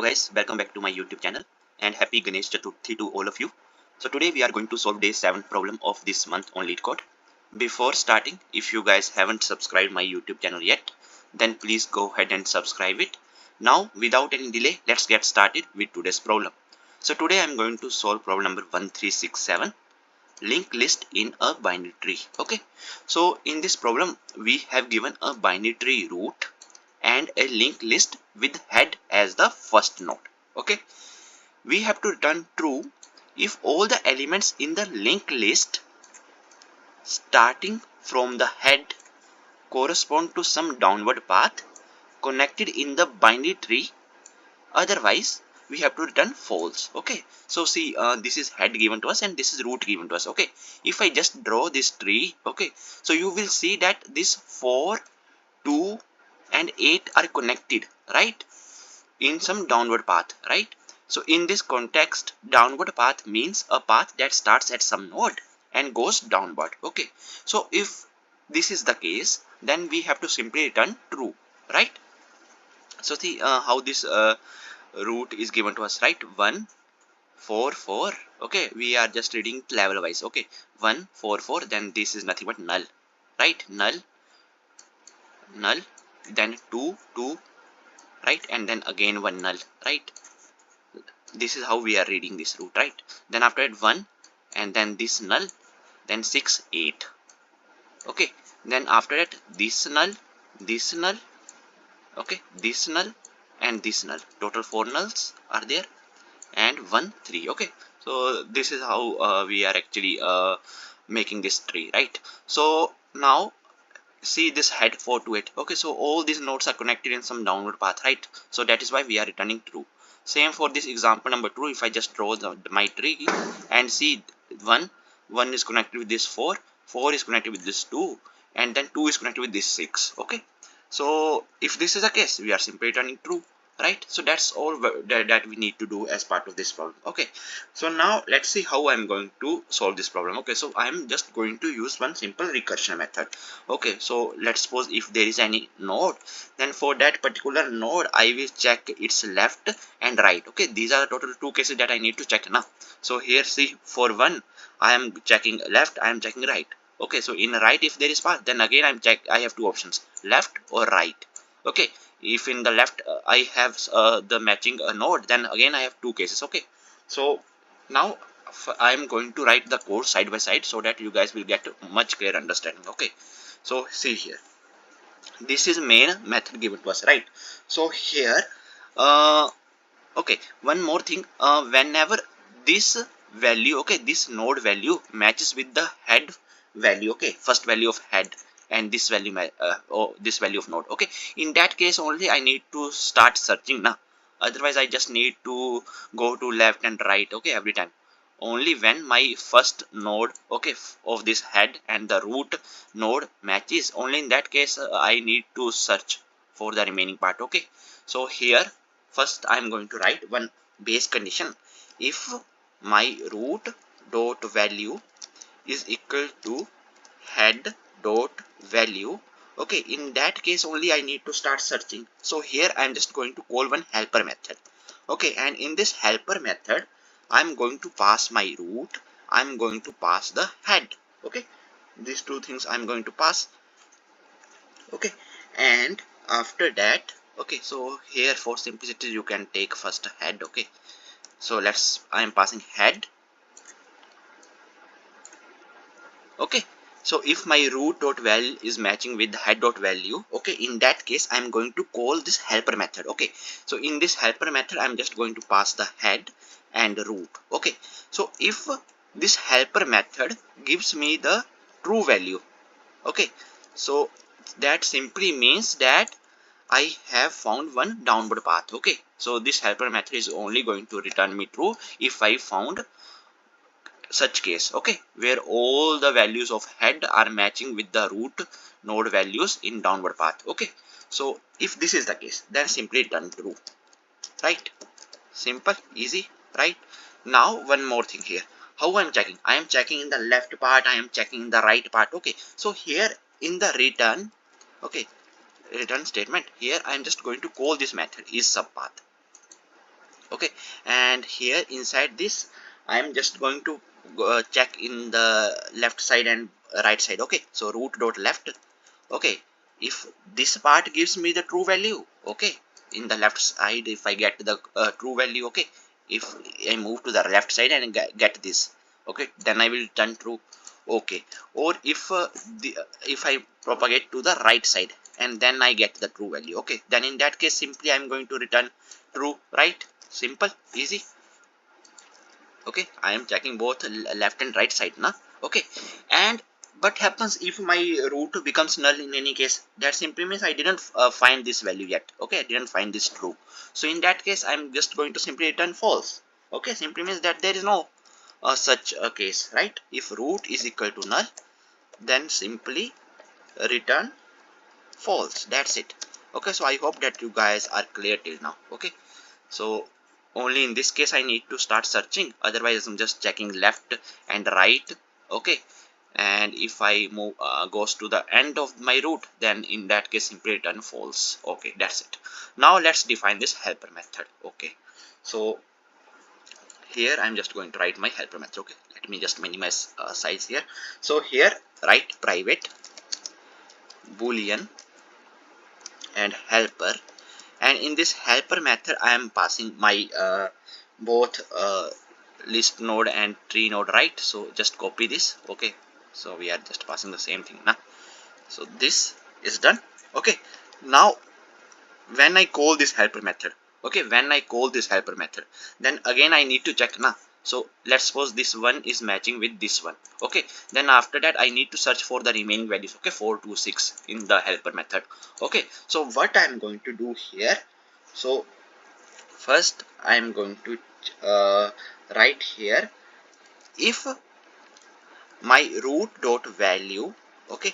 guys, welcome back to my YouTube channel and happy Ganesh Chaturthi to all of you. So today we are going to solve day 7 problem of this month on Leetcode. Before starting, if you guys haven't subscribed my YouTube channel yet, then please go ahead and subscribe it. Now without any delay, let's get started with today's problem. So today I am going to solve problem number 1367, link list in a binary tree. Okay, so in this problem we have given a binary tree root and a linked list with head as the first node. Okay, we have to return true if all the elements in the linked list starting from the head correspond to some downward path connected in the binary tree. Otherwise we have to return false. Okay, so see, this is head given to us and this is root given to us. Okay, if I just draw this tree, okay, so you will see that this 4, 2 and 8 are connected, right, in some downward path, right? So in this context, downward path means a path that starts at some node and goes downward. Okay, so if this is the case, then we have to simply return true, right? So see how this root is given to us, right? 1 4 4. Okay, we are just reading level wise. Okay, 1 4 4, then this is nothing but null, right? Null, null, then 2 2, right, and then again one null, right? This is how we are reading this root, right? Then after it 1 and then this null, then 6 8. Okay, then after that this null, this null, okay, this null and this null. Total 4 nulls are there and 1 3. Okay, so this is how we are actually making this tree, right? So now see this head 4 to 8. Okay, so all these nodes are connected in some downward path, right? So that is why we are returning true. Same for this example number 2. If I just draw my tree and see 1 is connected with this 4 is connected with this 2, and then 2 is connected with this 6. Okay, so if this is the case, we are simply returning true, right? So that's all that we need to do as part of this problem. Okay, so now let's see how I'm going to solve this problem. Okay, so I'm just going to use one simple recursion method. Okay, so let's suppose if there is any node, then for that particular node I will check its left and right. Okay, these are the total 2 cases that I need to check now. So here see, for 1 I am checking left, I am checking right. Okay, so in right, if there is path, then again I have 2 options, left or right. Okay, if in the left I have the matching node, then again I have 2 cases. Okay, so now I am going to write the code side by side so that you guys will get much clear understanding. Okay, so see here, this is main method given to us, right? So here okay, one more thing, whenever this value, okay, this node value matches with the head value, okay, first value of head, and this value this value of node, okay, in that case only I need to start searching now. Otherwise I just need to go to left and right, okay, every time. Only when my first node, okay, of this head and the root node matches, only in that case I need to search for the remaining part. Okay, so here first I am going to write one base condition. If my root dot value is equal to head dot value, okay, in that case only I need to start searching. So here I am just going to call one helper method. Okay, and in this helper method I'm going to pass my root, I'm going to pass the head. Okay, these two things I'm going to pass. Okay, and after that, okay, so here for simplicity you can take first head. Okay, so I am passing head. Okay, so if my root dot value is matching with the head dot value, okay, in that case I'm going to call this helper method. Okay, so in this helper method I'm just going to pass the head and the root. Okay, so if this helper method gives me the true value, okay, so that simply means that I have found one downward path. Okay, so this helper method is only going to return me true if I found such case, okay, where all the values of head are matching with the root node values in downward path. Okay, so if this is the case, then simply return true, right? Simple, easy, right? Now one more thing here, how I am checking in the left part, I am checking in the right part. Okay, so here in the return, okay, return statement, here I am just going to call this method is subpath. Okay, and here inside this I am just going to check in the left side and right side. Okay, so root dot left. Okay, if this part gives me the true value, okay, in the left side if I get the true value, okay, if I move to the left side and get this, okay, then I will turn true. Okay, or if I propagate to the right side and then I get the true value, okay, then in that case simply I'm going to return true, right? Simple, easy. Okay, I am checking both left and right side now. Okay, and what happens if my root becomes null in any case? That simply means I didn't find this value yet. Okay, I didn't find this true. So in that case I'm just going to simply return false. Okay, simply means that there is no such a case, right? If root is equal to null, then simply return false. That's it. Okay, so I hope that you guys are clear till now. Okay, so only in this case I need to start searching, otherwise I'm just checking left and right. Okay, and if I move goes to the end of my root, then in that case simply return false. Okay, that's it. Now let's define this helper method. Okay, so here I'm just going to write my helper method. Okay, let me just minimize size here. So here write private boolean and helper, and in this helper method I am passing my both list node and tree node, right? So just copy this. Okay, so we are just passing the same thing now. So this is done. Okay, now when I call this helper method, okay, when I call this helper method, then again I need to check now. So let's suppose this one is matching with this one. Okay, then after that I need to search for the remaining values. Okay, 4 2 6 in the helper method. Okay, so what I am going to do here, so first I am going to write here, if my root dot value, okay,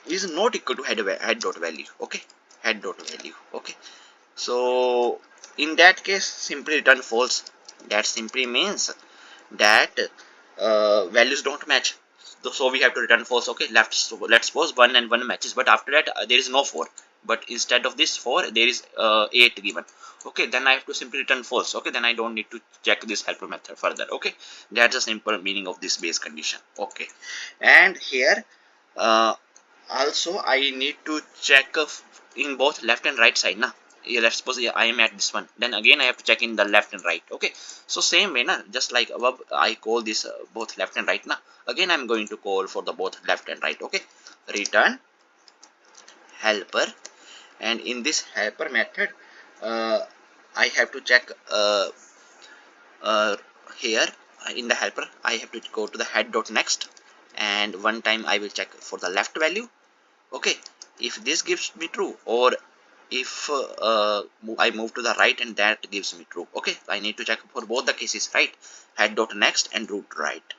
is not equal to head dot value. Okay, head dot value. Okay, so in that case simply return false. That simply means that values don't match, so we have to return false. Okay, left, so let's suppose 1 and 1 matches, but after that there is no 4, but instead of this 4 there is 8 given. Okay, then I have to simply return false. Okay, then I don't need to check this helper method further. Okay, that's the simple meaning of this base condition. Okay, and here uh, also I need to check in both left and right side now. Yeah, let's suppose I am at this one, then again I have to check in the left and right. Okay, so same way na, just like above I call this both left and right now, again I'm going to call for the both left and right. Okay, return helper, and in this helper method uh, I have to check uh, here in the helper I have to go to the head dot next, and one time I will check for the left value. Okay, if this gives me true, or if I move to the right and that gives me true. Okay, I need to check for both the cases, right? Head dot next and root right.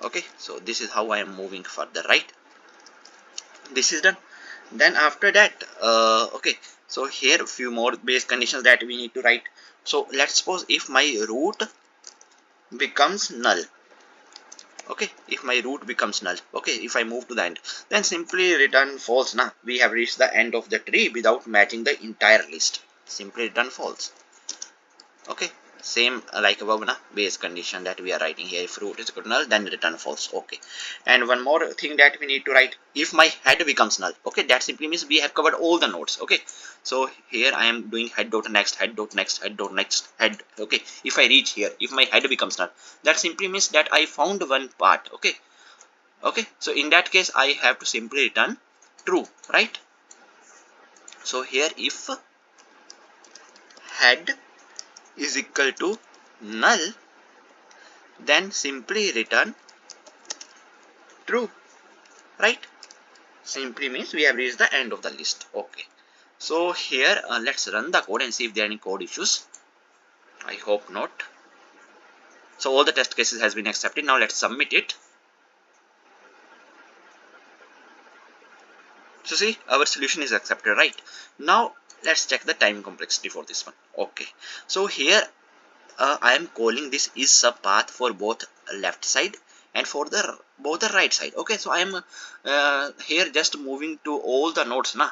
Okay, so this is how I am moving further, right? This is done. Then after that okay, so here a few more base conditions that we need to write. So let's suppose if my root becomes null. Okay, if my root becomes null, okay, if I move to the end, then simply return false. Now we have reached the end of the tree without matching the entire list. Simply return false. Okay, same like above na, base condition that we are writing here. If root is equal to null, then return false. Okay, and one more thing that we need to write, if my head becomes null. Okay, that simply means we have covered all the nodes. Okay, so here I am doing head dot next, head dot next, head dot next, head. Okay, if I reach here, if my head becomes null, that simply means that I found one part. Okay, okay, so in that case I have to simply return true, right? So here if head is equal to null, then simply return true, right? Simply means we have reached the end of the list. Okay, so here let's run the code and see if there are any code issues. I hope not. So all the test cases has been accepted. Now let's submit it. So see, our solution is accepted, right? Now let's check the time complexity for this one. Okay, so here I am calling this is subpath for both left side and for the both the right side. Okay, so I am here just moving to all the nodes now.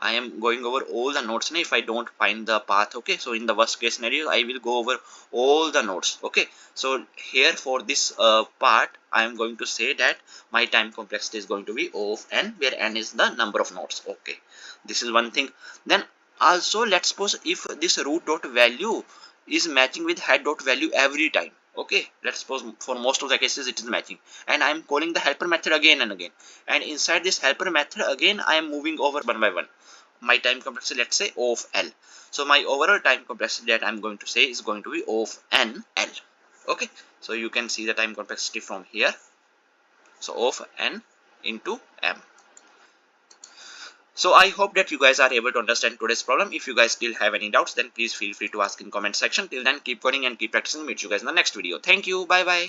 I am going over all the nodes now if I don't find the path. Okay, so in the worst case scenario I will go over all the nodes. Okay, so here for this part I am going to say that my time complexity is going to be O of n, where n is the number of nodes. Okay, this is one thing. Then also let's suppose if this root dot value is matching with head dot value every time. Okay, let's suppose for most of the cases it is matching, and I am calling the helper method again and again, and inside this helper method again I am moving over one by one my time complexity, let's say O of L. So my overall time complexity that I'm going to say is going to be O of n L. Okay, so you can see the time complexity from here. So O of n into m. So I hope that you guys are able to understand today's problem. If you guys still have any doubts, then please feel free to ask in comment section. Till then, keep coding and keep practicing. Meet you guys in the next video. Thank you. Bye bye.